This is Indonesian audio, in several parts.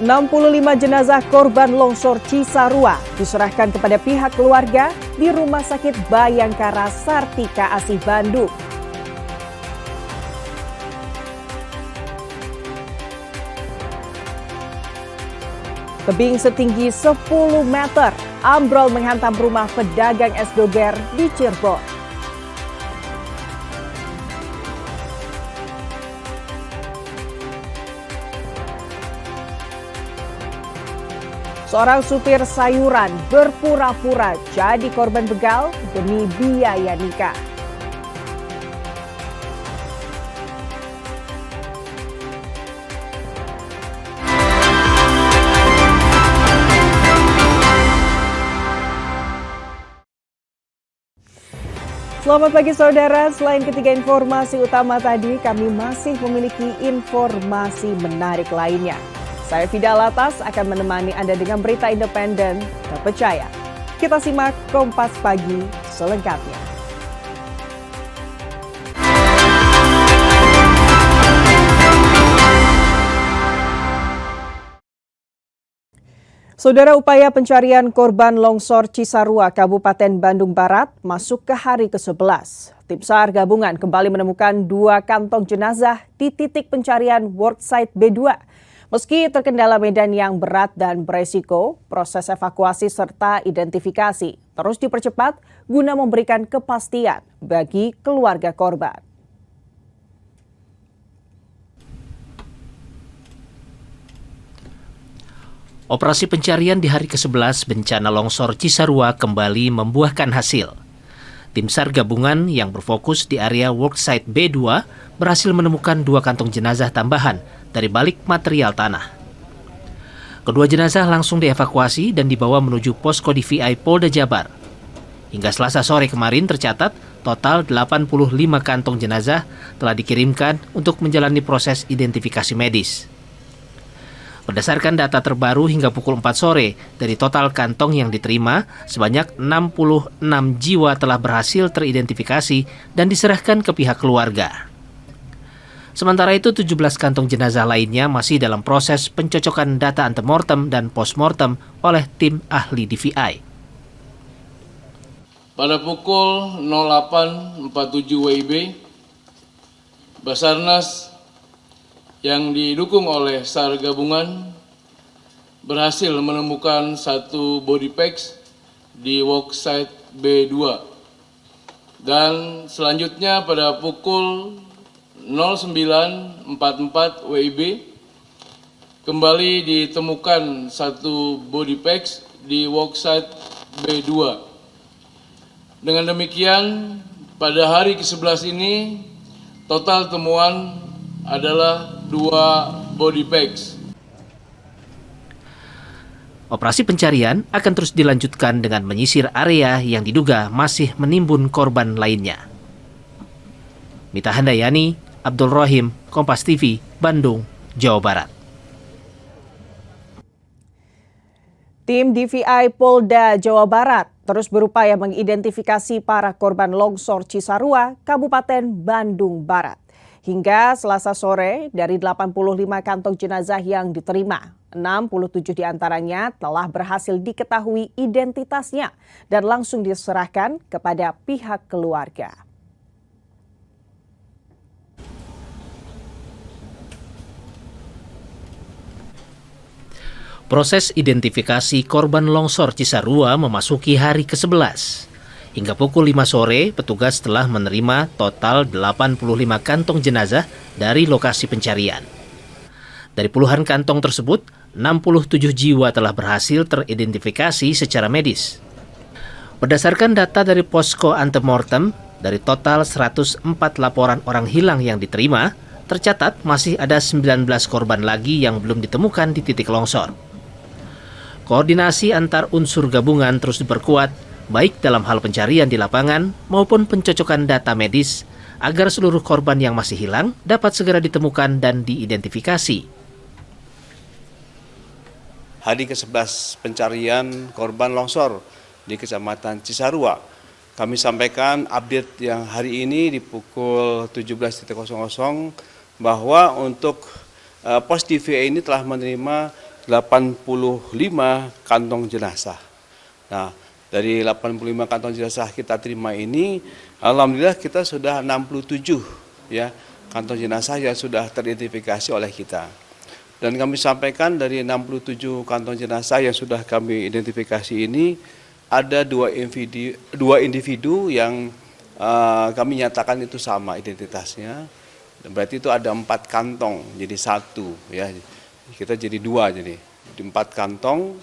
65 jenazah korban longsor Cisarua diserahkan kepada pihak keluarga di Rumah Sakit Bayangkara Sartika Asih Bandung. Tebing setinggi 10 meter ambrol menghantam rumah pedagang es doger di Cirebon. Seorang supir sayuran berpura-pura jadi korban begal demi biaya nikah. Selamat pagi saudara, selain ketiga informasi utama tadi, kami masih memiliki informasi menarik lainnya. Saya Fida Latas akan menemani Anda dengan berita independen terpercaya. Kita simak Kompas Pagi selengkapnya. Saudara, upaya pencarian korban longsor Cisarua, Kabupaten Bandung Barat masuk ke hari ke-11. Tim SAR gabungan kembali menemukan 2 kantong jenazah di titik pencarian worksite B2. Meski terkendala medan yang berat dan beresiko, proses evakuasi serta identifikasi terus dipercepat guna memberikan kepastian bagi keluarga korban. Operasi pencarian di hari ke-11 bencana longsor Cisarua kembali membuahkan hasil. Tim SAR gabungan yang berfokus di area worksite B2 berhasil menemukan 2 kantong jenazah tambahan dari balik material tanah. Kedua jenazah langsung dievakuasi dan dibawa menuju posko DVI Polda Jabar. Hingga Selasa sore kemarin tercatat total 85 kantong jenazah telah dikirimkan untuk menjalani proses identifikasi medis. Berdasarkan data terbaru hingga pukul 4 sore, dari total kantong yang diterima, sebanyak 66 jiwa telah berhasil teridentifikasi dan diserahkan ke pihak keluarga. Sementara itu, 17 kantong jenazah lainnya masih dalam proses pencocokan data antemortem dan postmortem oleh tim ahli DVI. Pada pukul 08.47 WIB, Basarnas yang didukung oleh SAR gabungan berhasil menemukan 1 body packs di worksite B2. Dan selanjutnya pada pukul 09.44 WIB kembali ditemukan 1 body packs di worksite B2. Dengan demikian, pada hari ke-11 ini total temuan adalah 2 body packs. Operasi pencarian akan terus dilanjutkan dengan menyisir area yang diduga masih menimbun korban lainnya. Mita Handayani, Abdul Rohim, Kompas TV, Bandung, Jawa Barat. Tim DVI Polda Jawa Barat terus berupaya mengidentifikasi para korban longsor Cisarua, Kabupaten Bandung Barat. Hingga Selasa sore, dari 85 kantong jenazah yang diterima, 67 diantaranya telah berhasil diketahui identitasnya dan langsung diserahkan kepada pihak keluarga. Proses identifikasi korban longsor Cisarua memasuki hari ke-11. Hingga pukul 5 sore, petugas telah menerima total 85 kantong jenazah dari lokasi pencarian. Dari puluhan kantong tersebut, 67 jiwa telah berhasil teridentifikasi secara medis. Berdasarkan data dari posko antemortem, dari total 104 laporan orang hilang yang diterima, tercatat masih ada 19 korban lagi yang belum ditemukan di titik longsor. Koordinasi antar unsur gabungan terus diperkuat, baik dalam hal pencarian di lapangan maupun pencocokan data medis, agar seluruh korban yang masih hilang dapat segera ditemukan dan diidentifikasi. Hari ke-11 pencarian korban longsor di Kecamatan Cisarua. Kami sampaikan update yang hari ini di pukul 17.00 bahwa untuk pos DVI ini telah menerima 85 kantong jenazah. Nah, dari 85 kantong jenazah kita terima ini, alhamdulillah kita sudah 67 ya kantong jenazah yang sudah teridentifikasi oleh kita. Dan kami sampaikan dari 67 kantong jenazah yang sudah kami identifikasi ini, ada dua individu yang kami nyatakan itu sama identitasnya. Berarti itu ada 4 kantong, jadi 1 ya. Kita jadi 2 jadi 4 kantong,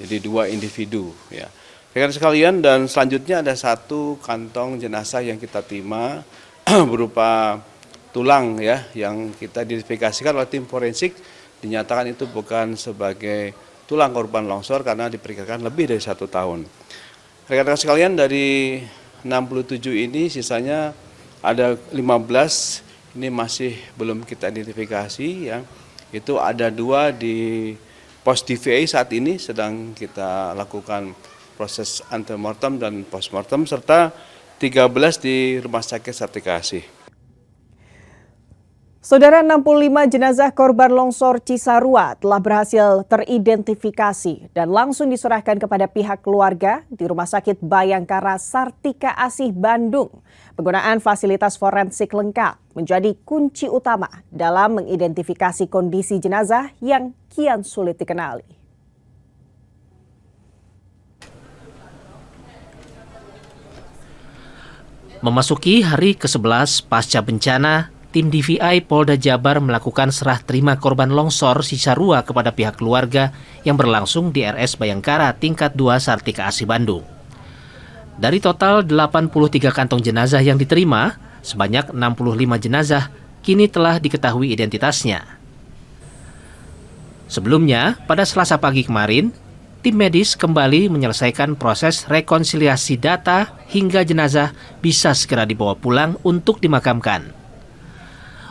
jadi 2 individu ya. Rekan sekalian, dan selanjutnya ada 1 kantong jenazah yang kita terima berupa tulang ya, yang kita identifikasikan oleh tim forensik, dinyatakan itu bukan sebagai tulang korban longsor karena diperkirakan lebih dari 1 tahun. Rekan-rekan sekalian, dari 67 ini sisanya ada 15 ini masih belum kita identifikasi ya. Itu ada 2 di pos DVA saat ini sedang kita lakukan proses antemortem dan postmortem, serta 13 di Rumah Sakit Sartika Asih. Saudara, 65 jenazah korban longsor Cisarua telah berhasil teridentifikasi dan langsung diserahkan kepada pihak keluarga di Rumah Sakit Bayangkara Sartika Asih Bandung. Penggunaan fasilitas forensik lengkap menjadi kunci utama dalam mengidentifikasi kondisi jenazah yang kian sulit dikenali. Memasuki hari ke-11 pasca bencana, tim DVI Polda Jabar melakukan serah terima korban longsor Cisarua kepada pihak keluarga yang berlangsung di RS Bayangkara tingkat 2 Sartika Asih Bandung. Dari total 83 kantong jenazah yang diterima, sebanyak 65 jenazah kini telah diketahui identitasnya. Sebelumnya, pada Selasa pagi kemarin, tim medis kembali menyelesaikan proses rekonsiliasi data hingga jenazah bisa segera dibawa pulang untuk dimakamkan.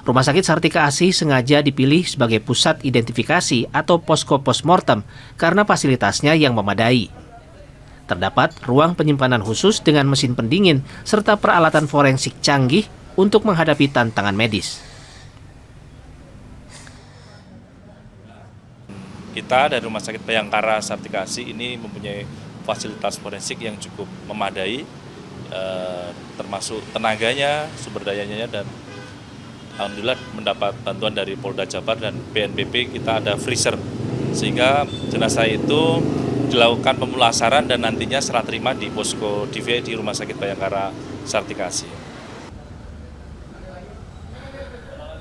Rumah Sakit Sartika Asih sengaja dipilih sebagai pusat identifikasi atau posko postmortem karena fasilitasnya yang memadai. Terdapat ruang penyimpanan khusus dengan mesin pendingin serta peralatan forensik canggih untuk menghadapi tantangan medis. Kita dari Rumah Sakit Bayangkara Sartika Asih ini mempunyai fasilitas forensik yang cukup memadai, termasuk tenaganya, sumber dayanya, dan alhamdulillah mendapat bantuan dari Polda Jabar dan BNPB. Kita ada freezer sehingga jenazah itu dilakukan pemulasaran dan nantinya serah terima di posko DVI di Rumah Sakit Bayangkara Sartika Asih.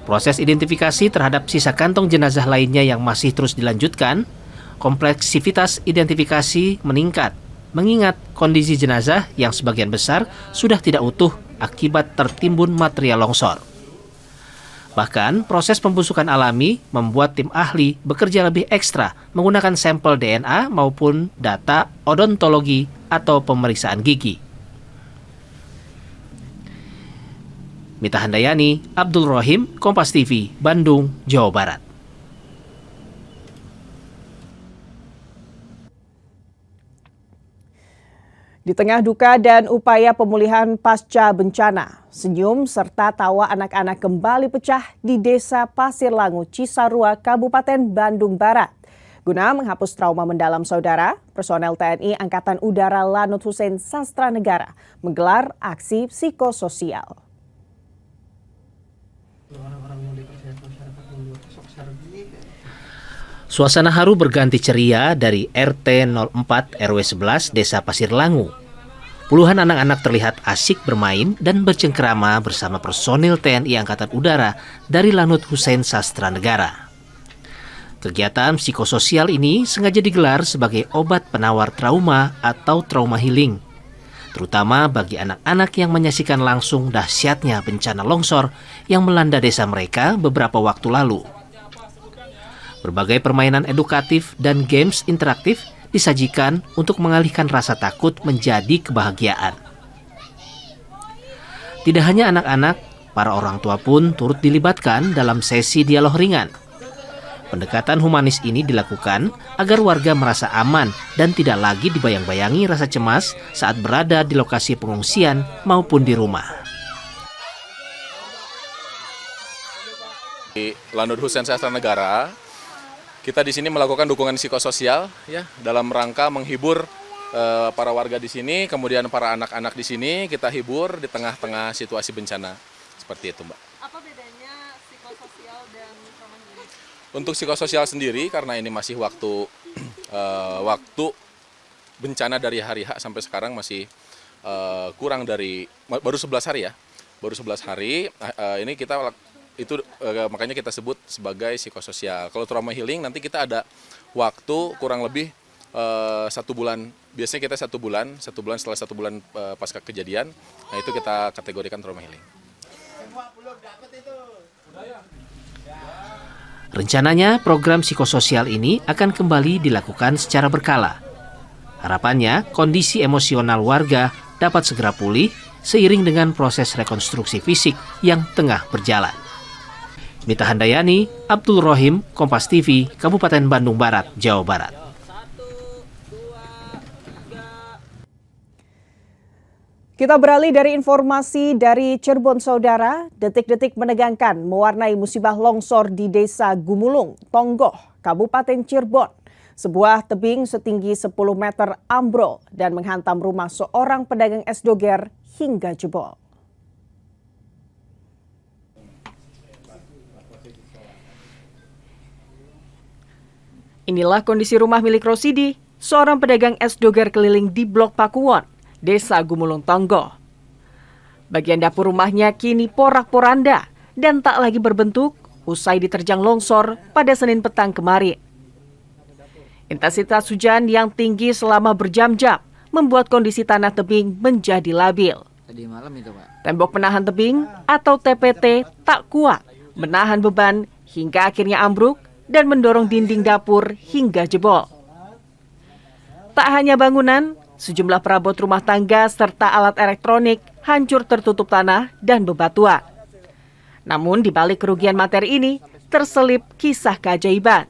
Proses identifikasi terhadap sisa kantong jenazah lainnya yang masih terus dilanjutkan. Kompleksivitas identifikasi meningkat, mengingat kondisi jenazah yang sebagian besar sudah tidak utuh akibat tertimbun material longsor. Bahkan, proses pembusukan alami membuat tim ahli bekerja lebih ekstra menggunakan sampel DNA maupun data odontologi atau pemeriksaan gigi. Mita Handayani, Abdul Rohim, Kompas TV, Bandung, Jawa Barat. Di tengah duka dan upaya pemulihan pasca bencana, senyum serta tawa anak-anak kembali pecah di Desa Pasir Langu, Cisarua, Kabupaten Bandung Barat. Guna menghapus trauma mendalam saudara, personel TNI Angkatan Udara Lanut Hussein Sastra Negara menggelar aksi psikososial. Suasana haru berganti ceria dari RT 04 RW 11 Desa Pasir Langu. Puluhan anak-anak terlihat asyik bermain dan bercengkrama bersama personil TNI Angkatan Udara dari Lanut Hussein Sastra Negara. Kegiatan psikososial ini sengaja digelar sebagai obat penawar trauma atau trauma healing, terutama bagi anak-anak yang menyaksikan langsung dahsyatnya bencana longsor yang melanda desa mereka beberapa waktu lalu. Berbagai permainan edukatif dan games interaktif disajikan untuk mengalihkan rasa takut menjadi kebahagiaan. Tidak hanya anak-anak, para orang tua pun turut dilibatkan dalam sesi dialog ringan. Pendekatan humanis ini dilakukan agar warga merasa aman dan tidak lagi dibayang-bayangi rasa cemas saat berada di lokasi pengungsian maupun di rumah. Di Lanut Hussein Sastra Negara, Kita di sini melakukan dukungan psikososial ya dalam rangka menghibur para warga di sini, kemudian para anak-anak di sini kita hibur di tengah-tengah situasi bencana. Seperti itu, Mbak. Apa bedanya psikososial dan trauma healing? Untuk psikososial sendiri karena ini masih waktu bencana dari hari H sampai sekarang masih kurang dari baru 11 hari ya. Baru 11 hari ini kita makanya kita sebut sebagai psikososial. Kalau trauma healing nanti kita ada waktu kurang lebih 1 bulan. Biasanya kita 1 bulan setelah 1 bulan pasca kejadian, nah itu kita kategorikan trauma healing. Rencananya program psikososial ini akan kembali dilakukan secara berkala. Harapannya kondisi emosional warga dapat segera pulih seiring dengan proses rekonstruksi fisik yang tengah berjalan. Mita Handayani, Abdul Rohim, Kompas TV, Kabupaten Bandung Barat, Jawa Barat. Kita beralih dari informasi dari Cirebon, Saudara. Detik-detik menegangkan mewarnai musibah longsor di Desa Gumulung, Tonggoh, Kabupaten Cirebon. Sebuah tebing setinggi 10 meter ambrol dan menghantam rumah seorang pedagang es doger hingga jebol. Inilah kondisi rumah milik Rosidi, seorang pedagang es doger keliling di Blok Pakuwon, Desa Gumulung Tonggoh. Bagian dapur rumahnya kini porak-poranda dan tak lagi berbentuk usai diterjang longsor pada Senin petang kemarin. Intensitas hujan yang tinggi selama berjam-jam membuat kondisi tanah tebing menjadi labil. Tadi malam itu, Pak. Tembok penahan tebing atau TPT tak kuat menahan beban hingga akhirnya ambruk dan mendorong dinding dapur hingga jebol. Tak hanya bangunan, sejumlah perabot rumah tangga serta alat elektronik hancur tertutup tanah dan bebatuan. Namun di balik kerugian materi ini terselip kisah keajaiban.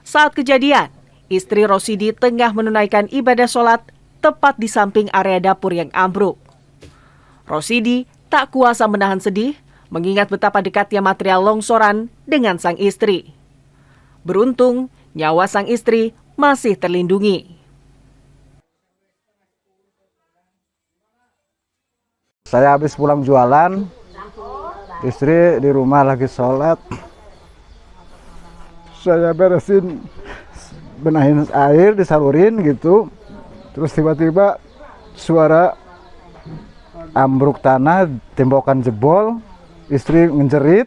Saat kejadian, istri Rosidi tengah menunaikan ibadah sholat tepat di samping area dapur yang ambruk. Rosidi tak kuasa menahan sedih mengingat betapa dekatnya material longsoran dengan sang istri. Beruntung, nyawa sang istri masih terlindungi. Saya habis pulang jualan, istri di rumah lagi sholat. Saya benahin air, disalurin gitu. Terus tiba-tiba suara ambruk tanah, tembokan jebol. Istri ngejerit,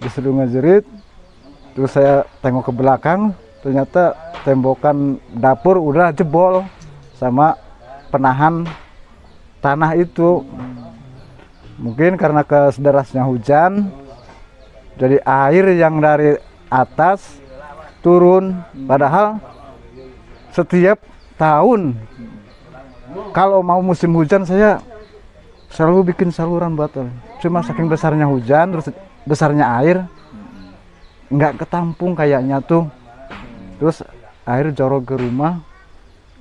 disuruh ngejerit. Terus saya tengok ke belakang, ternyata tembokan dapur udah jebol sama penahan tanah itu. Mungkin karena derasnya hujan, jadi air yang dari atas turun. Padahal setiap tahun kalau mau musim hujan saya selalu bikin saluran botol. Cuma saking besarnya hujan, terus besarnya air, nggak ketampung kayaknya tuh. Terus air jorok ke rumah,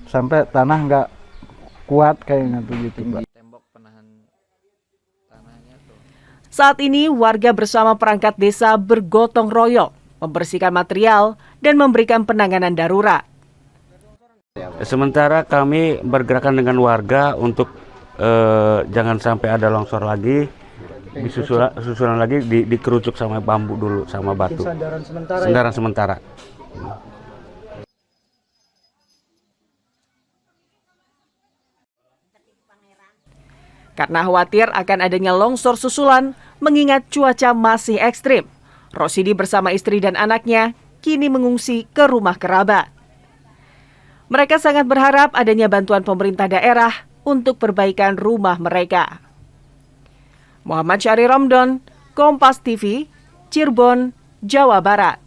sampai tanah nggak kuat kayaknya tuh gitu, Mbak. Saat ini warga bersama perangkat desa bergotong royong, membersihkan material dan memberikan penanganan darurat. Sementara kami bergerakan dengan warga untuk jangan sampai ada longsor lagi, susulan lagi dikerucuk sama bambu dulu sama batu. Sandaran sementara. Karena khawatir akan adanya longsor susulan, mengingat cuaca masih ekstrim, Rosidi bersama istri dan anaknya kini mengungsi ke rumah kerabat. Mereka sangat berharap adanya bantuan pemerintah daerah untuk perbaikan rumah mereka. Muhammad Syahri Romdon, Kompas TV, Cirebon, Jawa Barat.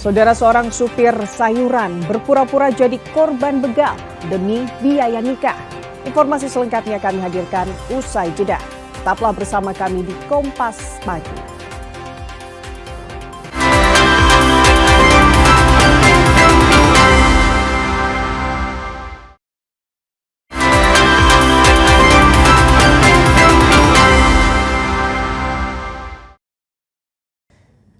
Saudara, seorang supir sayuran berpura-pura jadi korban begal demi biaya nikah. Informasi selengkapnya kami hadirkan usai jeda. Tetaplah bersama kami di Kompas Pagi.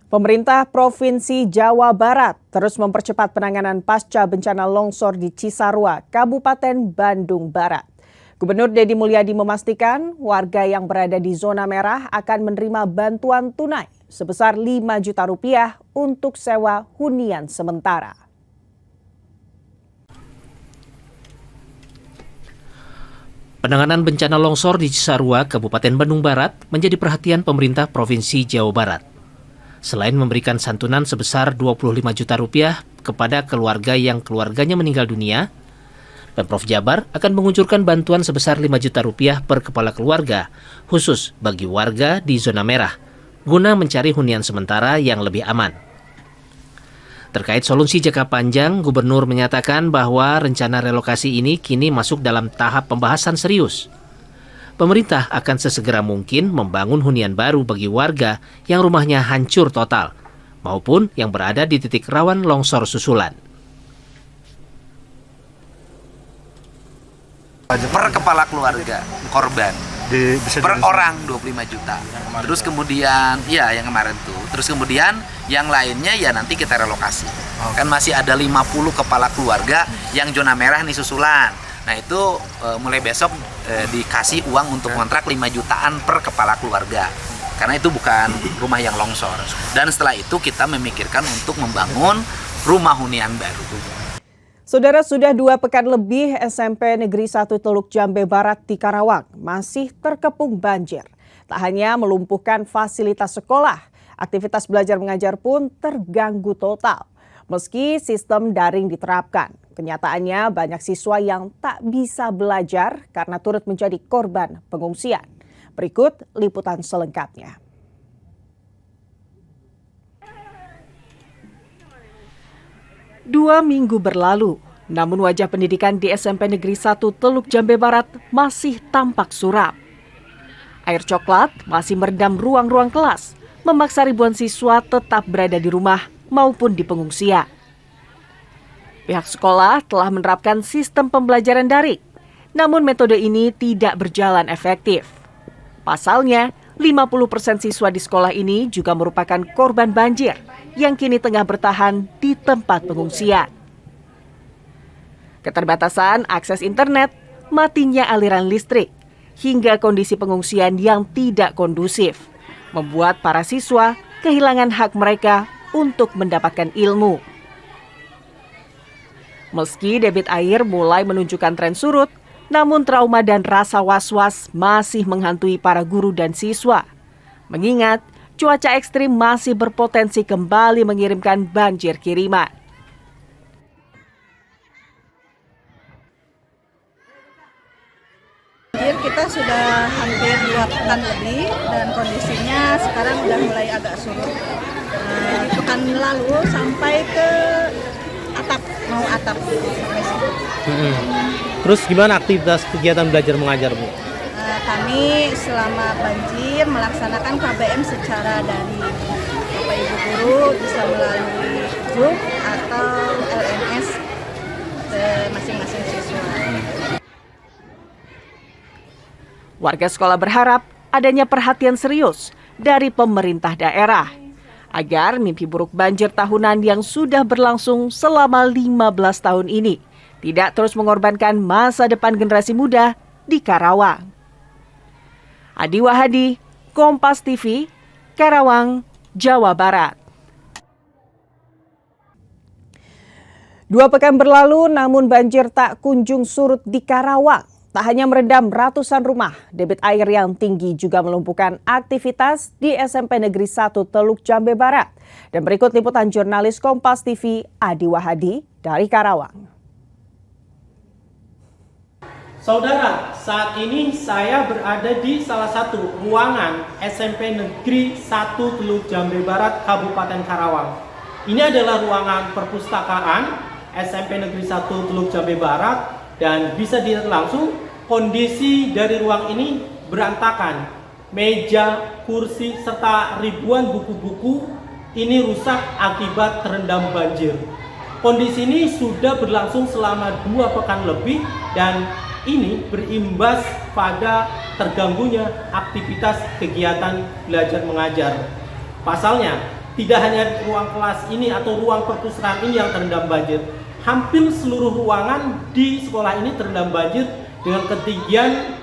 Pemerintah Provinsi Jawa Barat terus mempercepat penanganan pasca bencana longsor di Cisarua, Kabupaten Bandung Barat. Gubernur Deddy Mulyadi memastikan warga yang berada di zona merah akan menerima bantuan tunai sebesar 5 juta rupiah untuk sewa hunian sementara. Penanganan bencana longsor di Cisarua, Kabupaten Bandung Barat menjadi perhatian pemerintah Provinsi Jawa Barat. Selain memberikan santunan sebesar 25 juta rupiah kepada keluarga yang keluarganya meninggal dunia, Pemprov Jabar akan menguncurkan bantuan sebesar 5 juta rupiah per kepala keluarga, khusus bagi warga di zona merah, guna mencari hunian sementara yang lebih aman. Terkait solusi jangka panjang, Gubernur menyatakan bahwa rencana relokasi ini kini masuk dalam tahap pembahasan serius. Pemerintah akan sesegera mungkin membangun hunian baru bagi warga yang rumahnya hancur total, maupun yang berada di titik rawan longsor susulan. Per kepala keluarga korban per orang 25 juta. Terus kemudian ya yang kemarin tuh. Terus kemudian yang lainnya ya nanti kita relokasi. Kan masih ada 50 kepala keluarga yang zona merah nih susulan. Nah itu mulai besok dikasih uang untuk kontrak 5 jutaan per kepala keluarga. Karena itu bukan rumah yang longsor. Dan setelah itu kita memikirkan untuk membangun rumah hunian baru. Saudara, sudah 2 pekan lebih SMP Negeri 1 Teluk Jambe Barat di Karawang masih terkepung banjir. Tak hanya melumpuhkan fasilitas sekolah, aktivitas belajar mengajar pun terganggu total. Meski sistem daring diterapkan, kenyataannya banyak siswa yang tak bisa belajar karena turut menjadi korban pengungsian. Berikut liputan selengkapnya. Dua minggu berlalu, namun wajah pendidikan di SMP Negeri 1 Teluk Jambe Barat masih tampak suram. Air coklat masih merendam ruang-ruang kelas, memaksa ribuan siswa tetap berada di rumah maupun di pengungsian. Pihak sekolah telah menerapkan sistem pembelajaran daring, namun metode ini tidak berjalan efektif. Pasalnya, 50% siswa di sekolah ini juga merupakan korban banjir yang kini tengah bertahan di tempat pengungsian. Keterbatasan akses internet, matinya aliran listrik, hingga kondisi pengungsian yang tidak kondusif, membuat para siswa kehilangan hak mereka untuk mendapatkan ilmu. Meski debit air mulai menunjukkan tren surut, namun trauma dan rasa was-was masih menghantui para guru dan siswa. Mengingat cuaca ekstrim masih berpotensi kembali mengirimkan banjir kiriman. Kita sudah hampir 2 pekan lebih dan kondisinya sekarang udah mulai agak surut. Pekan lalu sampai ke atap, mau atap sampai situ. Terus gimana aktivitas kegiatan belajar mengajar, Bu? Kami selama banjir melaksanakan KBM secara daring. Bapak Ibu guru bisa melalui Zoom atau LMS ke masing-masing siswa. Warga sekolah berharap adanya perhatian serius dari pemerintah daerah agar mimpi buruk banjir tahunan yang sudah berlangsung selama 15 tahun ini tidak terus mengorbankan masa depan generasi muda di Karawang. Adi Wahadi, Kompas TV, Karawang, Jawa Barat. 2 pekan berlalu namun banjir tak kunjung surut di Karawang. Tak hanya merendam ratusan rumah, debit air yang tinggi juga melumpuhkan aktivitas di SMP Negeri 1 Teluk Jambe Barat. Dan berikut liputan jurnalis Kompas TV Adi Wahadi dari Karawang. Saudara, saat ini saya berada di salah satu ruangan SMP Negeri 1 Teluk Jambe Barat, Kabupaten Karawang. Ini adalah ruangan perpustakaan SMP Negeri 1 Teluk Jambe Barat dan bisa dilihat langsung kondisi dari ruang ini berantakan. Meja, kursi, serta ribuan buku-buku ini rusak akibat terendam banjir. Kondisi ini sudah berlangsung selama 2 pekan lebih dan ini berimbas pada terganggunya aktivitas kegiatan belajar mengajar. Pasalnya, tidak hanya ruang kelas ini atau ruang perpustakaan ini yang terendam banjir. Hampir seluruh ruangan di sekolah ini terendam banjir dengan ketinggian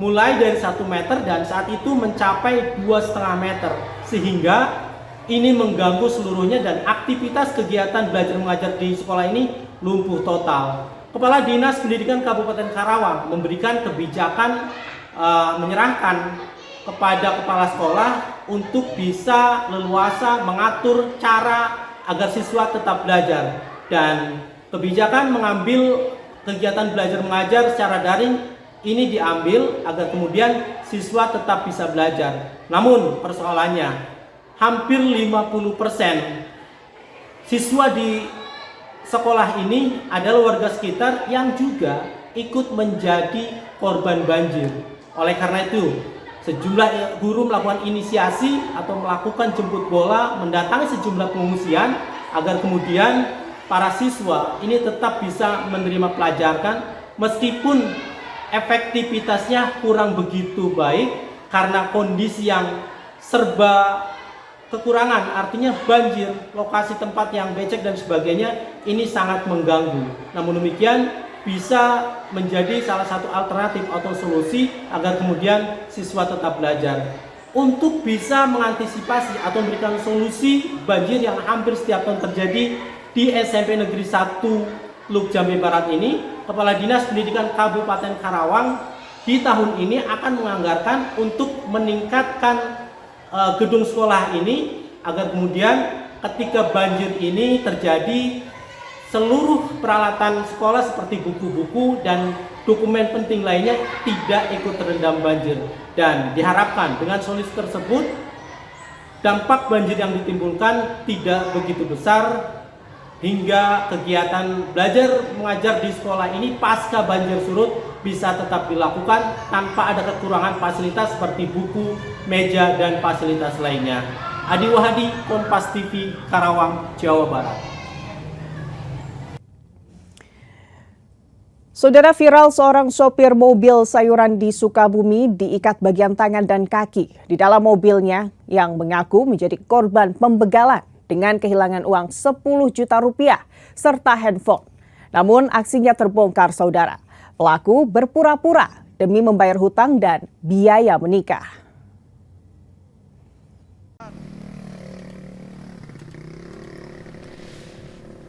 mulai dari 1 meter dan saat itu mencapai 2,5 meter. Sehingga ini mengganggu seluruhnya dan aktivitas kegiatan belajar mengajar di sekolah ini lumpuh total. Kepala Dinas Pendidikan Kabupaten Karawang memberikan kebijakan menyerahkan kepada kepala sekolah untuk bisa leluasa mengatur cara agar siswa tetap belajar, dan kebijakan mengambil kegiatan belajar mengajar secara daring ini diambil agar kemudian siswa tetap bisa belajar. Namun persoalannya hampir 50% siswa di sekolah ini adalah warga sekitar yang juga ikut menjadi korban banjir. Oleh karena itu, sejumlah guru melakukan inisiasi atau melakukan jemput bola, mendatangi sejumlah pengungsian agar kemudian para siswa ini tetap bisa menerima pelajaran meskipun efektivitasnya kurang begitu baik karena kondisi yang serba kekurangan, artinya banjir, lokasi tempat yang becek dan sebagainya ini sangat mengganggu. Namun demikian bisa menjadi salah satu alternatif atau solusi agar kemudian siswa tetap belajar. Untuk bisa mengantisipasi atau memberikan solusi banjir yang hampir setiap tahun terjadi di SMP Negeri 1 Teluk Jambe Barat ini, Kepala Dinas Pendidikan Kabupaten Karawang di tahun ini akan menganggarkan untuk meningkatkan gedung sekolah ini agar kemudian ketika banjir ini terjadi, seluruh peralatan sekolah seperti buku-buku dan dokumen penting lainnya tidak ikut terendam banjir. Dan diharapkan dengan solusi tersebut dampak banjir yang ditimbulkan tidak begitu besar hingga kegiatan belajar mengajar di sekolah ini pasca banjir surut bisa tetap dilakukan tanpa ada kekurangan fasilitas seperti buku, meja, dan fasilitas lainnya. Adi Wahadi, Kompas TV, Karawang, Jawa Barat. Saudara, viral seorang sopir mobil sayuran di Sukabumi diikat bagian tangan dan kaki di dalam mobilnya yang mengaku menjadi korban pembegalan dengan kehilangan uang 10 juta rupiah serta handphone. Namun aksinya terbongkar, saudara. Pelaku berpura-pura demi membayar hutang dan biaya menikah.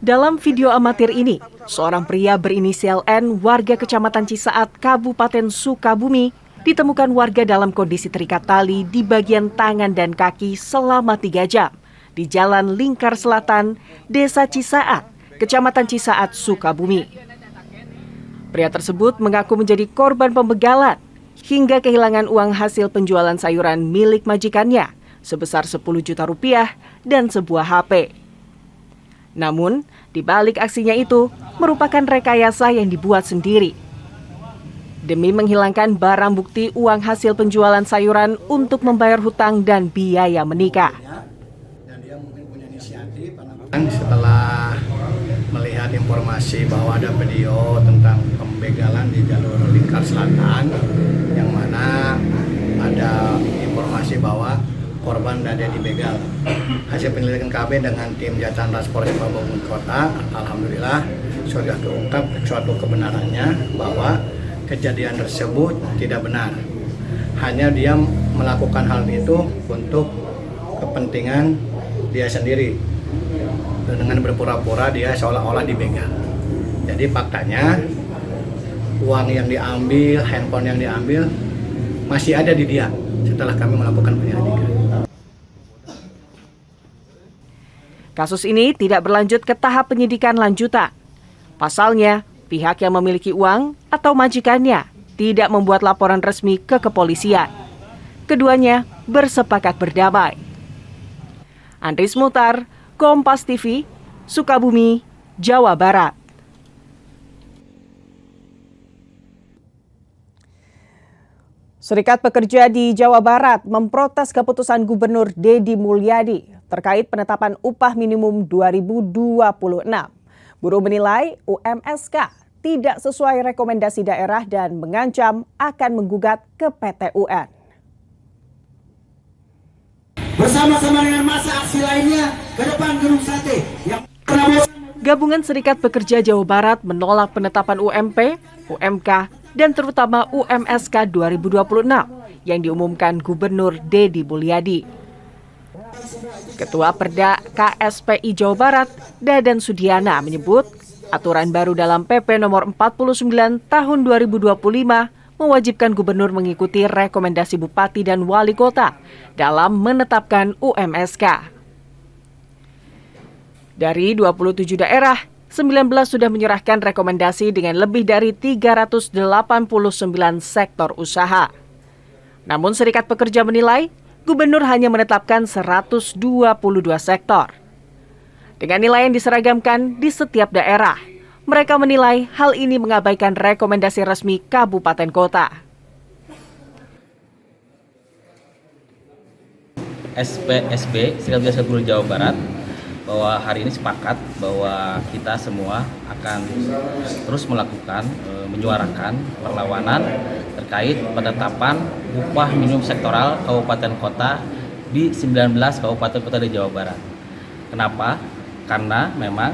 Dalam video amatir ini, seorang pria berinisial N warga Kecamatan Cisaat, Kabupaten Sukabumi ditemukan warga dalam kondisi terikat tali di bagian tangan dan kaki selama 3 jam di Jalan Lingkar Selatan, Desa Cisaat, Kecamatan Cisaat, Sukabumi. Pria tersebut mengaku menjadi korban pembegalan hingga kehilangan uang hasil penjualan sayuran milik majikannya sebesar 10 juta rupiah dan sebuah HP. Namun, di balik aksinya itu merupakan rekayasa yang dibuat sendiri. Demi menghilangkan barang bukti uang hasil penjualan sayuran untuk membayar hutang dan biaya menikah. Setelah melihat informasi bahwa ada video tentang pembegalan di jalur Lingkar Selatan, yang mana ada informasi bahwa korban ada dibegal. Hasil penyelidikan KB dengan tim Jatan-Ras Polres Sukabumi Kota, alhamdulillah sudah terungkap suatu kebenarannya bahwa kejadian tersebut tidak benar. Hanya dia melakukan hal itu untuk kepentingan dia sendiri, dengan berpura-pura dia seolah-olah dibegal. Jadi faktanya uang yang diambil, handphone yang diambil masih ada di dia setelah kami melakukan penyelidikan. Kasus ini tidak berlanjut ke tahap penyidikan lanjutan. Pasalnya, pihak yang memiliki uang atau majikannya tidak membuat laporan resmi ke kepolisian. Keduanya bersepakat berdamai. Andris Mutar, Kompas TV, Sukabumi, Jawa Barat. Serikat Pekerja di Jawa Barat memprotes keputusan Gubernur Deddy Mulyadi terkait penetapan upah minimum 2026. Buruh menilai UMSK tidak sesuai rekomendasi daerah dan mengancam akan menggugat ke PT UN. bersama-sama dengan massa aksi lainnya ke depan Gedung Sate. Gabungan Serikat Pekerja Jawa Barat menolak penetapan UMP, UMK, dan terutama UMSK 2026 yang diumumkan Gubernur Deddy Mulyadi. Ketua Perda KSPI Jawa Barat, Dadan Sudiana, menyebut aturan baru dalam PP nomor 49 tahun 2025 mewajibkan gubernur mengikuti rekomendasi bupati dan wali kota dalam menetapkan UMSK. Dari 27 daerah, 19 sudah menyerahkan rekomendasi dengan lebih dari 389 sektor usaha. Namun Serikat Pekerja menilai gubernur hanya menetapkan 122 sektor. Dengan nilai yang diseragamkan di setiap daerah, mereka menilai hal ini mengabaikan rekomendasi resmi kabupaten kota. SPSB, Serikat Pekerja Gubernur Jawa Barat, bahwa hari ini sepakat bahwa kita semua akan terus melakukan, menyuarakan perlawanan terkait penetapan upah minimum sektoral kabupaten kota di 19 kabupaten kota di Jawa Barat. Kenapa? Karena memang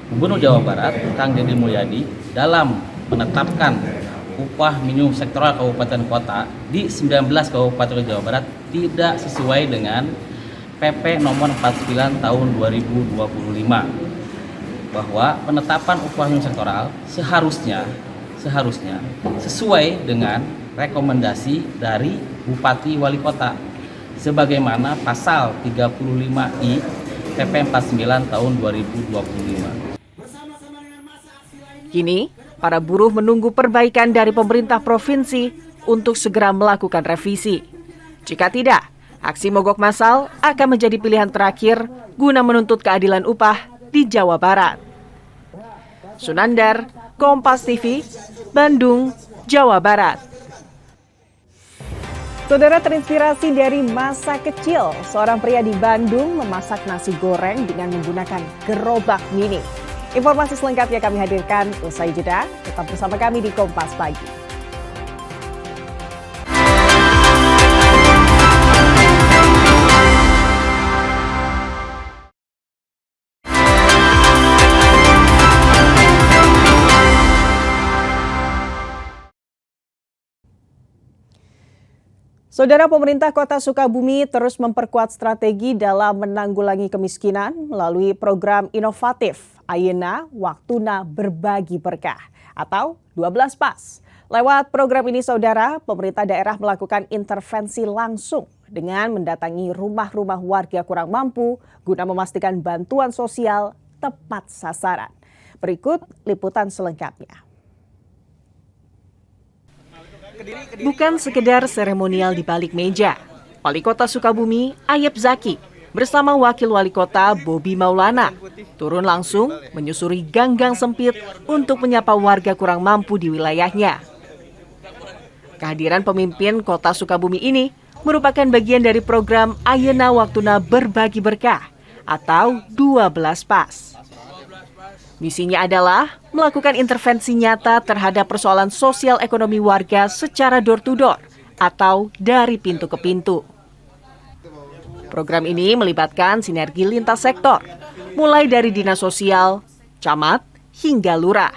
Gubernur Jawa Barat, Kang Deddy Mulyadi, dalam menetapkan upah minimum sektoral kabupaten kota di 19 kabupaten Jawa Barat tidak sesuai dengan PP nomor 49 tahun 2025 bahwa penetapan upah minimum sektoral seharusnya sesuai dengan rekomendasi dari Bupati Wali Kota sebagaimana pasal 35I PP 49 tahun 2025. Kini, para buruh menunggu perbaikan dari pemerintah provinsi untuk segera melakukan revisi. Jika tidak, aksi mogok massal akan menjadi pilihan terakhir guna menuntut keadilan upah di Jawa Barat. Sunandar, Kompas TV, Bandung, Jawa Barat. Saudara, terinspirasi dari masa kecil, seorang pria di Bandung memasak nasi goreng dengan menggunakan gerobak mini. Informasi selengkapnya kami hadirkan usai jeda. Tetap bersama kami di Kompas Pagi. Saudara, pemerintah Kota Sukabumi terus memperkuat strategi dalam menanggulangi kemiskinan melalui program inovatif Ayeuna Waktuna Berbagi Berkah atau 12 PAS. Lewat program ini, saudara, pemerintah daerah melakukan intervensi langsung dengan mendatangi rumah-rumah warga kurang mampu guna memastikan bantuan sosial tepat sasaran. Berikut liputan selengkapnya. Bukan sekedar seremonial di balik meja, Wali Kota Sukabumi, Ayep Zaki, bersama Wakil Wali Kota, Bobi Maulana, turun langsung menyusuri gang-gang sempit untuk menyapa warga kurang mampu di wilayahnya. Kehadiran pemimpin Kota Sukabumi ini merupakan bagian dari program Ayeuna Waktuna Berbagi Berkah atau 12 PAS. Misinya adalah melakukan intervensi nyata terhadap persoalan sosial ekonomi warga secara door-to-door atau dari pintu ke pintu. Program ini melibatkan sinergi lintas sektor, mulai dari dinas sosial, camat, hingga lurah.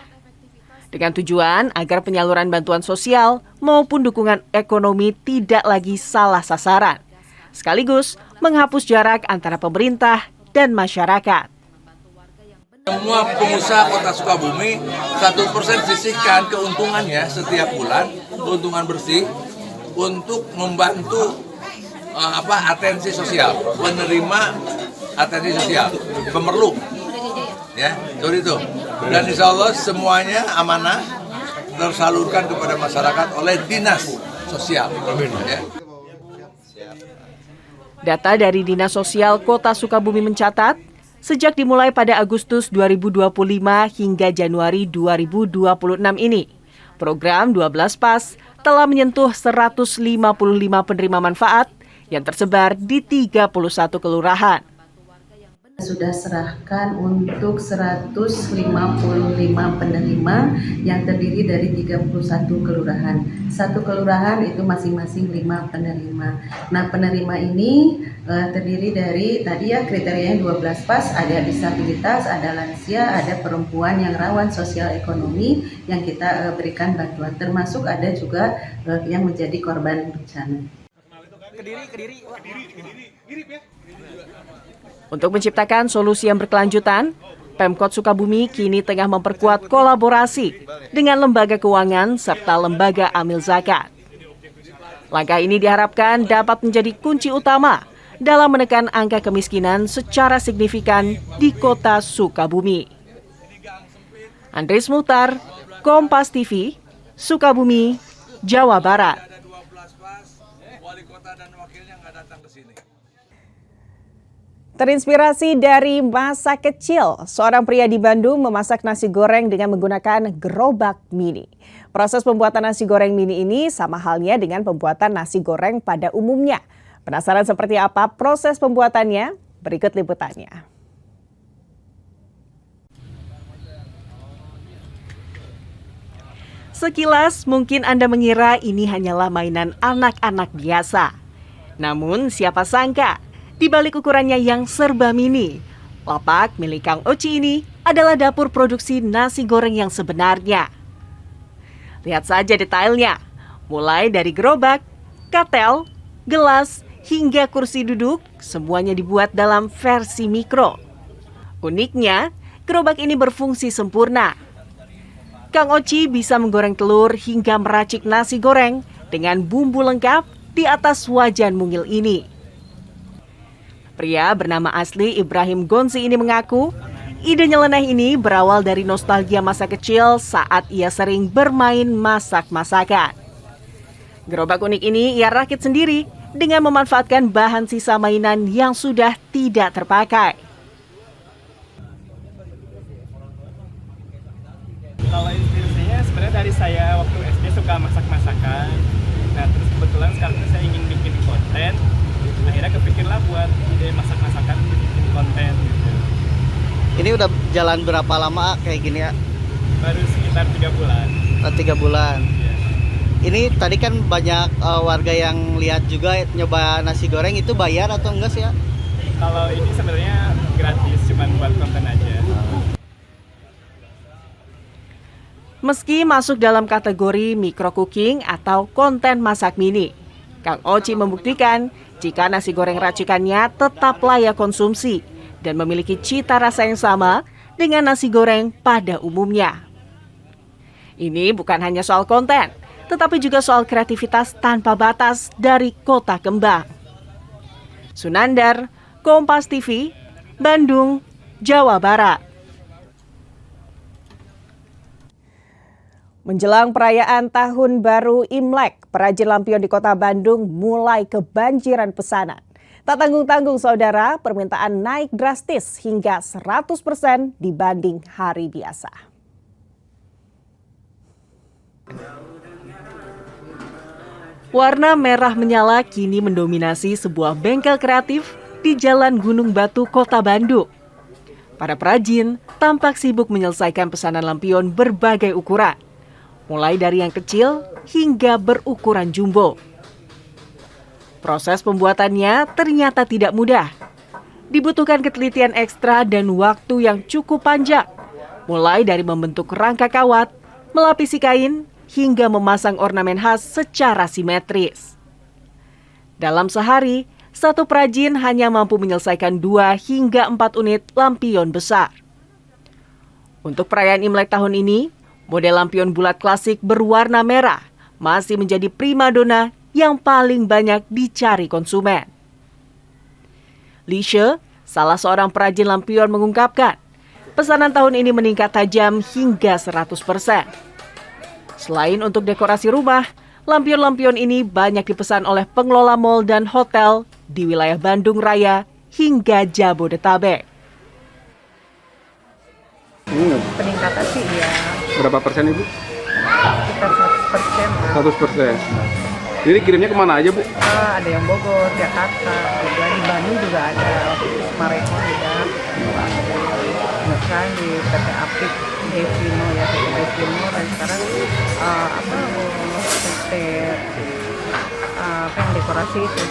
Dengan tujuan agar penyaluran bantuan sosial maupun dukungan ekonomi tidak lagi salah sasaran, sekaligus menghapus jarak antara pemerintah dan masyarakat. Semua pengusaha Kota Sukabumi 1% sisihkan keuntungannya setiap bulan, keuntungan bersih untuk membantu atensi sosial, penerima atensi sosial, pemerlu, ya, seperti itu. Dan insya Allah semuanya amanah tersalurkan kepada masyarakat oleh dinas sosial. Ya. Data dari Dinas Sosial Kota Sukabumi mencatat, sejak dimulai pada Agustus 2025 hingga Januari 2026 ini, program 12 PAS telah menyentuh 155 penerima manfaat yang tersebar di 31 kelurahan. Sudah serahkan untuk 155 penerima yang terdiri dari 31 kelurahan. Satu kelurahan itu masing-masing 5 penerima. Nah, penerima ini terdiri dari tadi ya kriterianya 12 pas, ada disabilitas, ada lansia, ada perempuan yang rawan sosial ekonomi yang kita berikan bantuan. Termasuk ada juga yang menjadi korban bencana. Untuk menciptakan solusi yang berkelanjutan, Pemkot Sukabumi kini tengah memperkuat kolaborasi dengan lembaga keuangan serta lembaga amil zakat. Langkah ini diharapkan dapat menjadi kunci utama dalam menekan angka kemiskinan secara signifikan di kota Sukabumi. Andres Muhtar, Kompas TV, Sukabumi, Jawa Barat. Terinspirasi dari masa kecil, seorang pria di Bandung memasak nasi goreng dengan menggunakan gerobak mini. Proses pembuatan nasi goreng mini ini sama halnya dengan pembuatan nasi goreng pada umumnya. Penasaran seperti apa proses pembuatannya? Berikut liputannya. Sekilas mungkin Anda mengira ini hanyalah mainan anak-anak biasa. Namun siapa sangka, di balik ukurannya yang serba mini, lapak milik Kang Oci ini adalah dapur produksi nasi goreng yang sebenarnya. Lihat saja detailnya, mulai dari gerobak, katel, gelas, hingga kursi duduk, semuanya dibuat dalam versi mikro. Uniknya, gerobak ini berfungsi sempurna. Kang Oci bisa menggoreng telur hingga meracik nasi goreng dengan bumbu lengkap di atas wajan mungil ini. Pria bernama asli Ibrahim Gonzi ini mengaku, ide nyeleneh ini berawal dari nostalgia masa kecil saat ia sering bermain masak-masakan. Gerobak unik ini ia rakit sendiri dengan memanfaatkan bahan sisa mainan yang sudah tidak terpakai. Kalau inspirasinya sebenarnya dari saya waktu SD suka masak-masakan. Nah, terus kebetulan sekarang saya ingin bikin konten. Akhirnya kepikirlah buat ide masak-masakan bikin konten gitu. Ini udah jalan berapa lama kayak gini ya? Baru sekitar 3 bulan. 3 bulan. Iya. Ini tadi kan banyak warga yang lihat juga nyoba nasi goreng, itu bayar atau enggak sih ya? Kalau ini sebenarnya gratis, cuma buat konten aja. Meski masuk dalam kategori micro cooking atau konten masak mini, Kang Oci membuktikan jika nasi goreng racikannya tetap layak konsumsi dan memiliki cita rasa yang sama dengan nasi goreng pada umumnya. Ini bukan hanya soal konten, tetapi juga soal kreativitas tanpa batas dari Kota Kembang. Sunandar, Kompas TV, Bandung, Jawa Barat. Menjelang perayaan Tahun Baru Imlek, perajin lampion di Kota Bandung mulai kebanjiran pesanan. Tak tanggung-tanggung saudara, permintaan naik drastis hingga 100% dibanding hari biasa. Warna merah menyala kini mendominasi sebuah bengkel kreatif di Jalan Gunung Batu, Kota Bandung. Para perajin tampak sibuk menyelesaikan pesanan lampion berbagai ukuran, mulai dari yang kecil hingga berukuran jumbo. Proses pembuatannya ternyata tidak mudah. Dibutuhkan ketelitian ekstra dan waktu yang cukup panjang, mulai dari membentuk rangka kawat, melapisi kain, hingga memasang ornamen khas secara simetris. Dalam sehari, satu perajin hanya mampu menyelesaikan 2 hingga 4 unit lampion besar. Untuk perayaan Imlek tahun ini, model lampion bulat klasik berwarna merah masih menjadi primadona yang paling banyak dicari konsumen. Lisha, salah seorang perajin lampion mengungkapkan, pesanan tahun ini meningkat tajam hingga 100%. Selain untuk dekorasi rumah, lampion-lampion ini banyak dipesan oleh pengelola mal dan hotel di wilayah Bandung Raya hingga Jabodetabek. Peningkatan sih ya. Berapa persen Ibu? Sekitar 100%. 100%. Jadi kirimnya kemana aja Bu? Ada yang Bogor, Jakarta, juga di Bandung juga ada, Marekon juga. Sekarang di PT Apik Devino ya, PT Devino, dan sekarang PT yang dekorasi itu.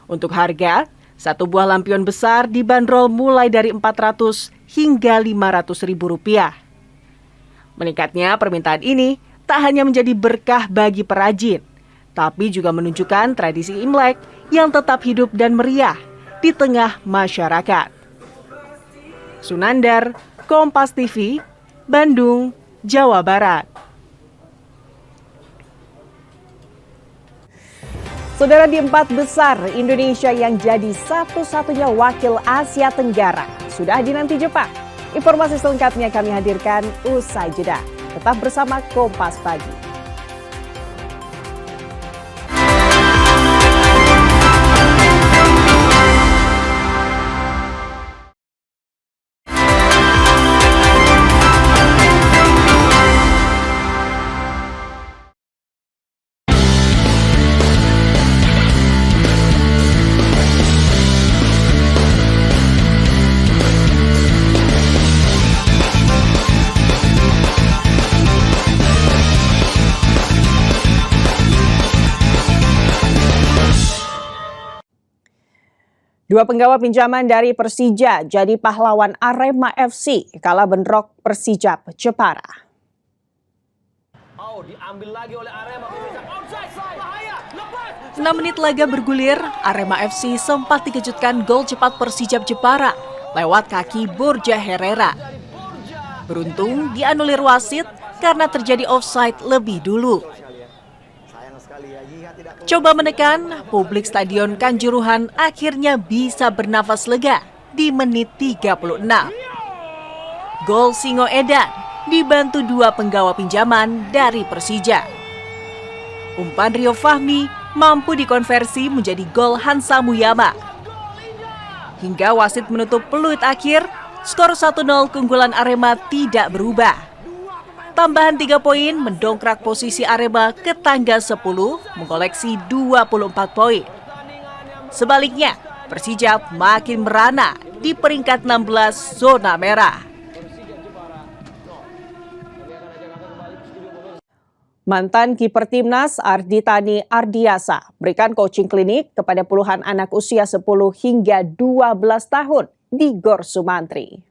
Untuk harga, satu buah lampion besar dibanderol mulai dari Rp400 hingga Rp500.000. Meningkatnya permintaan ini tak hanya menjadi berkah bagi perajin, tapi juga menunjukkan tradisi Imlek yang tetap hidup dan meriah di tengah masyarakat. Sunandar, Kompas TV, Bandung, Jawa Barat. Saudara, di 4 besar Indonesia yang jadi satu-satunya wakil Asia Tenggara sudah dinanti Jepang. Informasi selengkapnya kami hadirkan usai jeda. Tetap bersama Kompas Pagi. Dua penggawa pinjaman dari Persija jadi pahlawan Arema FC kala bentrok Persijap Jepara. 6 menit laga bergulir, Arema FC sempat dikejutkan gol cepat Persijap Jepara lewat kaki Borja Herrera. Beruntung dianulir wasit karena terjadi offside lebih dulu. Coba menekan, publik Stadion Kanjuruhan akhirnya bisa bernafas lega di menit 36. Gol Singo Edan dibantu dua penggawa pinjaman dari Persija. Umpan Rio Fahmi mampu dikonversi menjadi gol Hansa Muyama. Hingga wasit menutup peluit akhir, skor 1-0 keunggulan Arema tidak berubah. Tambahan 3 poin mendongkrak posisi Arema ke tangga 10 mengoleksi 24 poin. Sebaliknya, Persija makin merana di peringkat 16 zona merah. Mantan kiper Timnas Arditani Ardiasa berikan coaching klinik kepada puluhan anak usia 10 hingga 12 tahun di Gor Sumantri.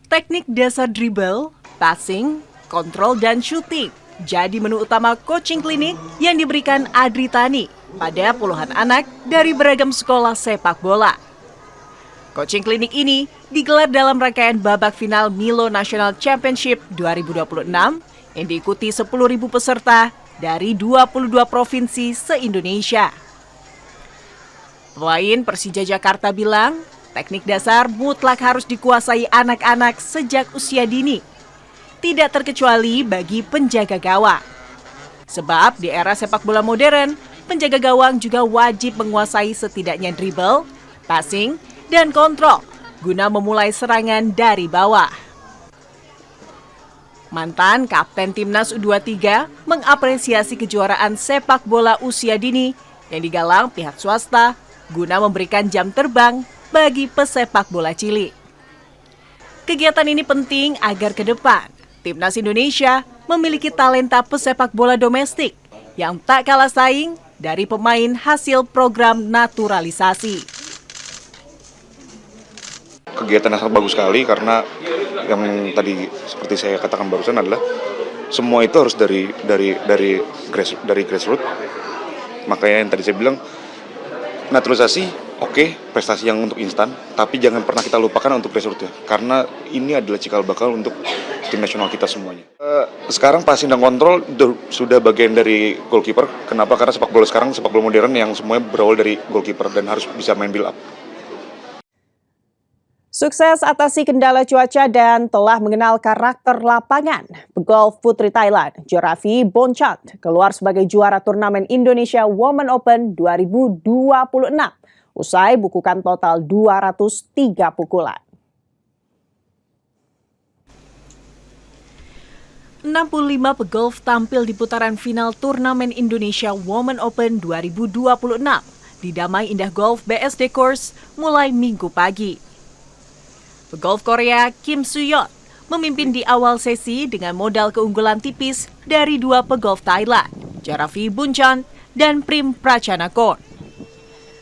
Teknik dasar dribble, passing, kontrol, dan shooting jadi menu utama coaching klinik yang diberikan Arditani pada puluhan anak dari beragam sekolah sepak bola. Coaching klinik ini digelar dalam rangkaian babak final Milo National Championship 2026 yang diikuti 10.000 peserta dari 22 provinsi se-Indonesia. Pemain Persija Jakarta bilang, teknik dasar mutlak harus dikuasai anak-anak sejak usia dini, tidak terkecuali bagi penjaga gawang. Sebab di era sepak bola modern, penjaga gawang juga wajib menguasai setidaknya dribble, passing, dan kontrol guna memulai serangan dari bawah. Mantan Kapten Timnas U23 mengapresiasi kejuaraan sepak bola usia dini yang digalang pihak swasta guna memberikan jam terbang bagi pesepak bola cilik. Kegiatan ini penting agar ke depan Timnas Indonesia memiliki talenta pesepak bola domestik yang tak kalah saing dari pemain hasil program naturalisasi. Kegiatan yang sangat bagus sekali karena yang tadi seperti saya katakan barusan adalah semua itu harus dari grassroots. Makanya yang tadi saya bilang naturalisasi oke, prestasi yang untuk instan, tapi jangan pernah kita lupakan untuk grassroots ya, karena ini adalah cikal bakal untuk tim nasional kita semuanya. Sekarang passing dan kontrol sudah bagian dari goalkeeper. Kenapa? Karena sepak bola sekarang sepak bola modern yang semuanya berawal dari goalkeeper dan harus bisa main build up. Sukses atasi kendala cuaca dan telah mengenal karakter lapangan, pegolf putri Thailand, Jeravi Bonchat, keluar sebagai juara turnamen Indonesia Women Open 2026, usai bukukan total 203 pukulan. 65 pegolf tampil di putaran final turnamen Indonesia Women Open 2026 di Damai Indah Golf BSD Course mulai Minggu pagi. Pegolf Korea Kim Soo-yeon memimpin di awal sesi dengan modal keunggulan tipis dari dua pegolf Thailand, Jaravi Bunchan dan Prim Prachanakon.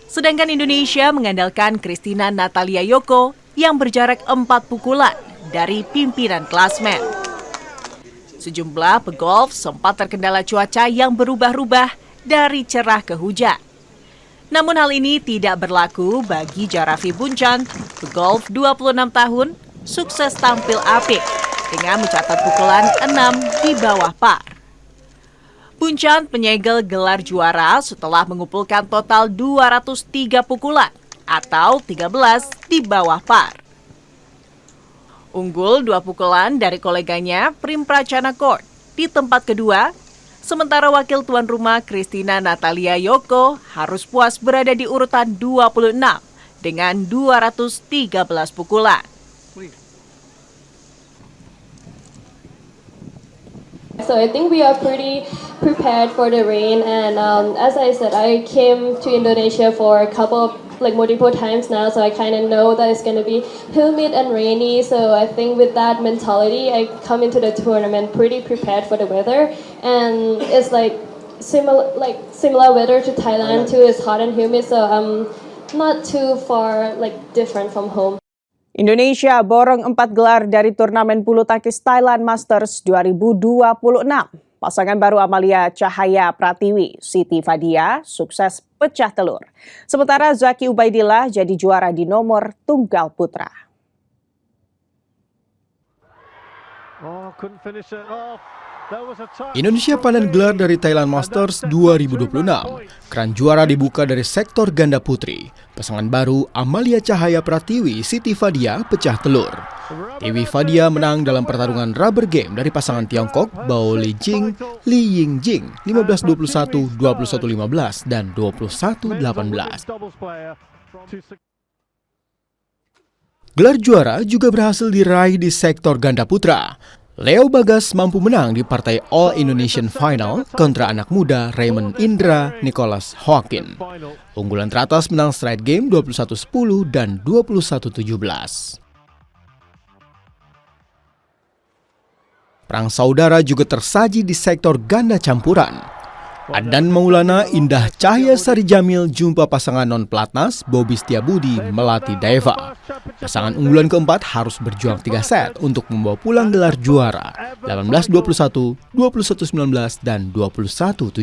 Sedangkan Indonesia mengandalkan Christina Natalia Yoko yang berjarak 4 pukulan dari pimpinan klasmen. Sejumlah pegolf sempat terkendala cuaca yang berubah-ubah dari cerah ke hujan. Namun hal ini tidak berlaku bagi Jaravi Bunchan, pegolf 26 tahun, sukses tampil apik dengan mencatat pukulan 6 di bawah par. Bunchan menyegel gelar juara setelah mengumpulkan total 203 pukulan atau 13 di bawah par. Unggul 2 pukulan dari koleganya Prim Prachanakon di tempat kedua, sementara wakil tuan rumah Christina Natalia Yoko harus puas berada di urutan 26 dengan 213 pukulan. So I think we are pretty prepared for the rain, and as I said, I came to Indonesia for a couple of multiple times now, so I kind of know that it's going to be humid and rainy. So I think with that mentality, I come into the tournament pretty prepared for the weather, and it's similar weather to Thailand too. It's hot and humid, so I'm not too far different from home. Indonesia borong 4 gelar dari turnamen bulu tangkis Thailand Masters 2026. Pasangan baru Amalia Cahaya Pratiwi, Siti Fadia, sukses pecah telur. Sementara Zaki Ubaidillah jadi juara di nomor tunggal putra. Indonesia panen gelar dari Thailand Masters 2026. Keran juara dibuka dari sektor ganda putri. Pasangan baru Amalia Cahaya Pratiwi, Siti Fadia pecah telur. Dewi Fadia menang dalam pertarungan rubber game dari pasangan Tiongkok Bao Lijing, Li Yingjing 15-21, 21-15, dan 21-18. Gelar juara juga berhasil diraih di sektor ganda putra. Leo Bagas mampu menang di partai All Indonesian Final kontra anak muda Raymond Indra Nicholas Hoakin. Unggulan teratas menang straight game 21-10 dan 21-17. Perang saudara juga tersaji di sektor ganda campuran. Adnan Maulana Indah Cahya Sari Jamil jumpa pasangan non-pelatnas Bobby Setiabudi Melati Daeva. Pasangan unggulan keempat harus berjuang 3 set untuk membawa pulang gelar juara 18-21, 21-19, dan 21-17.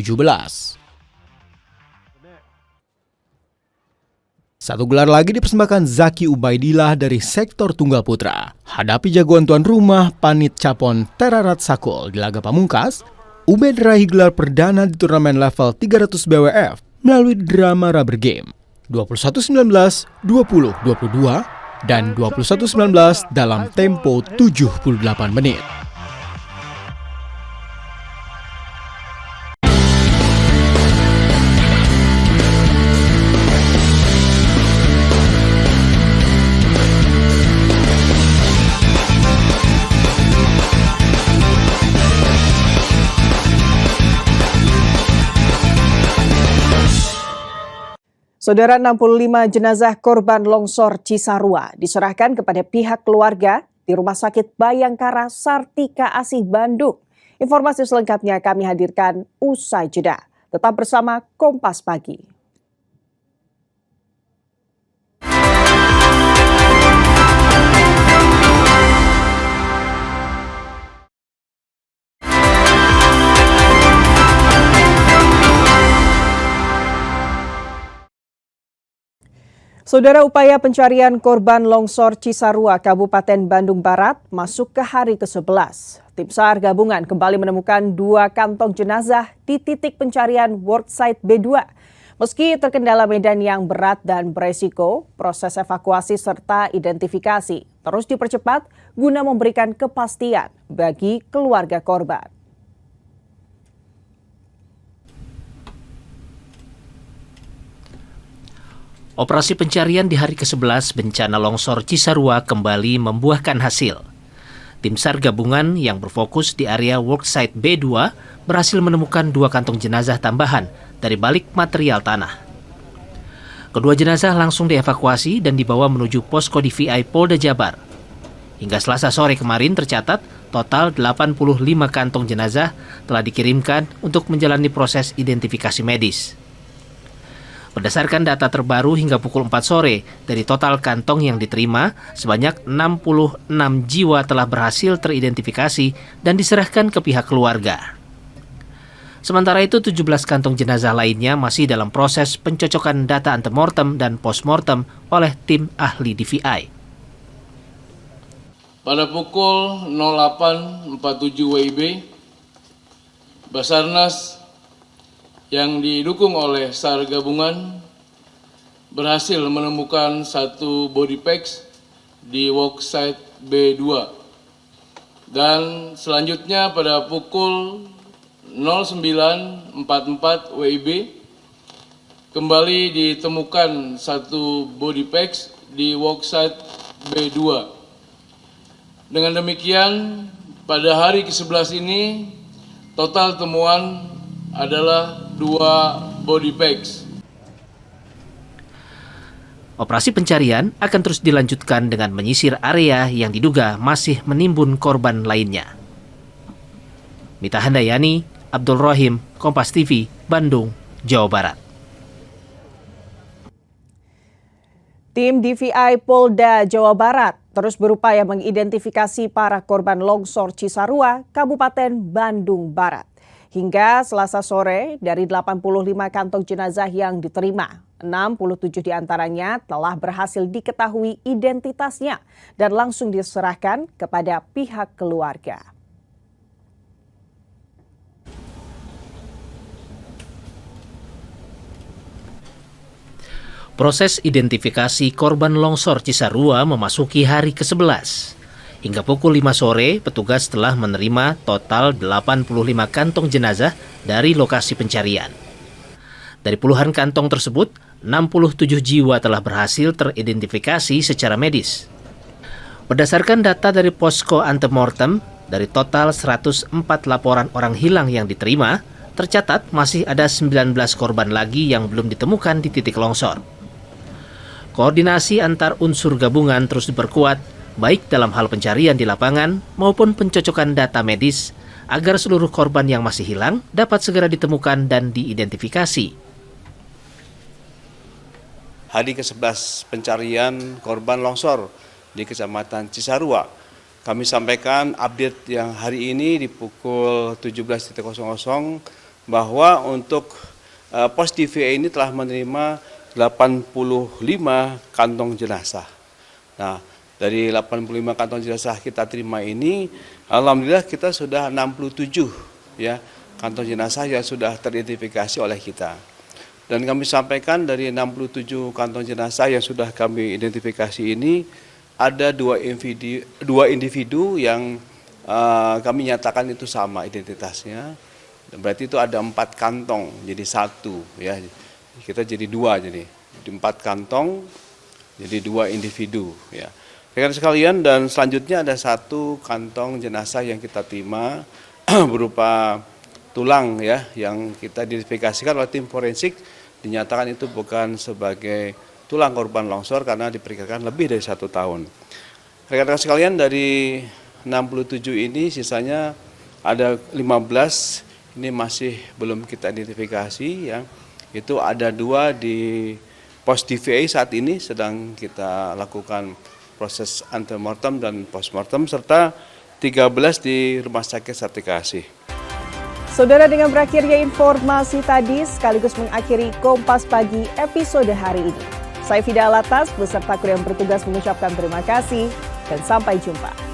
Satu gelar lagi dipersembahkan Zaki Ubaidillah dari sektor tunggal putra. Hadapi jagoan tuan rumah Panit Capon Terarat Sakul di laga pamungkas, Ubaid raih gelar perdana di turnamen level 300 BWF melalui drama rubber game 21-19, 20-22, dan 21-19 dalam tempo 78 menit. Saudara, 65 jenazah korban longsor Cisarua diserahkan kepada pihak keluarga di Rumah Sakit Bayangkara Sartika Asih Bandung. Informasi selengkapnya kami hadirkan usai jeda. Tetap bersama Kompas Pagi. Saudara, upaya pencarian korban longsor Cisarua, Kabupaten Bandung Barat masuk ke hari ke-11. Tim SAR gabungan kembali menemukan 2 kantong jenazah di titik pencarian Worksite B2. Meski terkendala medan yang berat dan beresiko, proses evakuasi serta identifikasi terus dipercepat guna memberikan kepastian bagi keluarga korban. Operasi pencarian di hari ke-11 bencana longsor Cisarua kembali membuahkan hasil. Tim SAR gabungan yang berfokus di area worksite B2 berhasil menemukan 2 kantong jenazah tambahan dari balik material tanah. Kedua jenazah langsung dievakuasi dan dibawa menuju posko DVI Polda Jabar. Hingga Selasa sore kemarin tercatat total 85 kantong jenazah telah dikirimkan untuk menjalani proses identifikasi medis. Berdasarkan data terbaru hingga pukul 4 sore, dari total kantong yang diterima, sebanyak 66 jiwa telah berhasil teridentifikasi dan diserahkan ke pihak keluarga. Sementara itu, 17 kantong jenazah lainnya masih dalam proses pencocokan data antemortem dan postmortem oleh tim ahli DVI. Pada pukul 08.47 WIB, Basarnas yang didukung oleh SAR gabungan berhasil menemukan 1 body packs di worksite B2. Dan selanjutnya pada pukul 09.44 WIB kembali ditemukan 1 body packs di worksite B2. Dengan demikian, pada hari ke-11 ini total temuan adalah 2 body packs. Operasi pencarian akan terus dilanjutkan dengan menyisir area yang diduga masih menimbun korban lainnya. Mita Handayani, Abdul Rohim, Kompas TV, Bandung, Jawa Barat. Tim DVI Polda Jawa Barat terus berupaya mengidentifikasi para korban longsor Cisarua, Kabupaten Bandung Barat. Hingga Selasa sore, dari 85 kantong jenazah yang diterima, 67 diantaranya telah berhasil diketahui identitasnya dan langsung diserahkan kepada pihak keluarga. Proses identifikasi korban longsor Cisarua memasuki hari ke-11. Hingga pukul 5 sore, petugas telah menerima total 85 kantong jenazah dari lokasi pencarian. Dari puluhan kantong tersebut, 67 jiwa telah berhasil teridentifikasi secara medis. Berdasarkan data dari posko antemortem, dari total 104 laporan orang hilang yang diterima, tercatat masih ada 19 korban lagi yang belum ditemukan di titik longsor. Koordinasi antar unsur gabungan terus diperkuat, baik dalam hal pencarian di lapangan maupun pencocokan data medis, agar seluruh korban yang masih hilang dapat segera ditemukan dan diidentifikasi. Hari ke-11 pencarian korban longsor di Kecamatan Cisarua. Kami sampaikan update yang hari ini di pukul 17.00 bahwa untuk pos DVI ini telah menerima 85 kantong jenazah. Nah, dari 85 kantong jenazah kita terima ini, alhamdulillah kita sudah 67 ya kantong jenazah yang sudah teridentifikasi oleh kita. Dan kami sampaikan dari 67 kantong jenazah yang sudah kami identifikasi ini, ada dua individu yang kami nyatakan itu sama identitasnya. Berarti itu ada 4 kantong jadi 1 ya. Kita jadi 2 jadi 4 kantong jadi 2 individu ya. Rekan sekalian, dan selanjutnya ada 1 kantong jenazah yang kita terima berupa tulang ya yang kita identifikasikan oleh tim forensik, dinyatakan itu bukan sebagai tulang korban longsor karena diperkirakan lebih dari 1 tahun. Rekan-rekan sekalian, dari 67 ini sisanya ada 15 ini masih belum kita identifikasi ya. Itu ada 2 di pos DVI saat ini sedang kita lakukan proses antemortem dan postmortem, serta 13 di Rumah Sakit Sartika Asih. Saudara, dengan berakhirnya informasi tadi sekaligus mengakhiri Kompas Pagi episode hari ini. Saya Fida Alatas beserta kru yang bertugas mengucapkan terima kasih dan sampai jumpa.